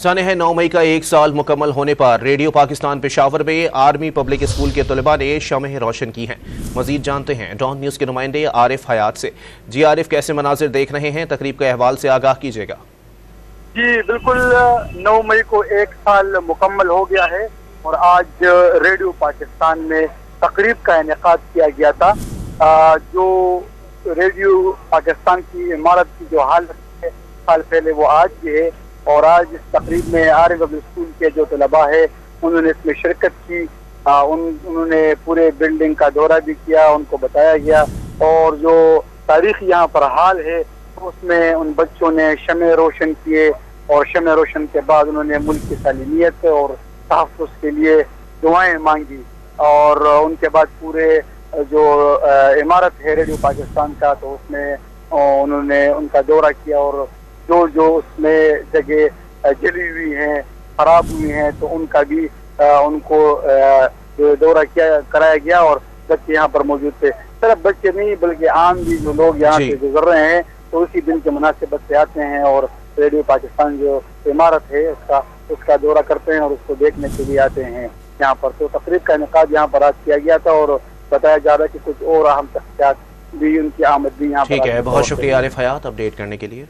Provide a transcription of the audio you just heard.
सानह 9 मई का 1 साल मुकम्मल होने पर रेडियो पाकिस्तान पेशावर में आर्मी पब्लिक स्कूल के तलबा ने शमह रोशन की हैं। मजीद जानते हैं डॉन न्यूज़ के नुमाइंदे आरिफ हयात से। जी आरिफ, कैसे मनाजिर देख रहे हैं? तकरीब के अहवाल से आगाह कीजिएगा। जी बिल्कुल, 9 मई को 1 साल मुकम्मल हो गया है और आज रेडियो पाकिस्तान में तकरीब का इनेकाद किया गया था। जो रेडियो पाकिस्तान की इमारत की जो हालत है साल पहले वो आज भी है और आज इस तकरीब में आरिफ पब्लिक स्कूल के जो तलबा है उन्होंने इसमें शिरकत की। उन्होंने पूरे बिल्डिंग का दौरा भी किया, उनको बताया गया और जो तारीखी यहाँ पर हाल है तो उसमें उन बच्चों ने शमे रोशन किए और शमे रोशन के बाद उन्होंने मुल्क की सालिमियत और तहफ़्फ़ुज़ के लिए दुआएं मांगी और उनके बाद पूरे जो इमारत है रेडियो पाकिस्तान का तो उसमें उन्होंने उनका दौरा किया और जो उसमें जगह जली हुई हैं, खराब हुई हैं तो उनका भी उनको दौरा कराया गया और बच्चे यहाँ पर मौजूद थे। सिर्फ बच्चे नहीं बल्कि आम भी जो लोग यहाँ से गुजर रहे हैं तो उसी दिन के मुनासिबत से आते हैं और रेडियो पाकिस्तान जो इमारत है उसका दौरा करते हैं और उसको देखने के लिए आते हैं यहाँ पर। तो तकरीब का इनेकाद यहाँ पर आज किया गया था और बताया जा रहा है कि कुछ और अहम शख्सियात भी उनकी आमद भी यहाँ पर। ठीक है, बहुत शुक्रिया आरिफ हयात अपडेट करने के लिए।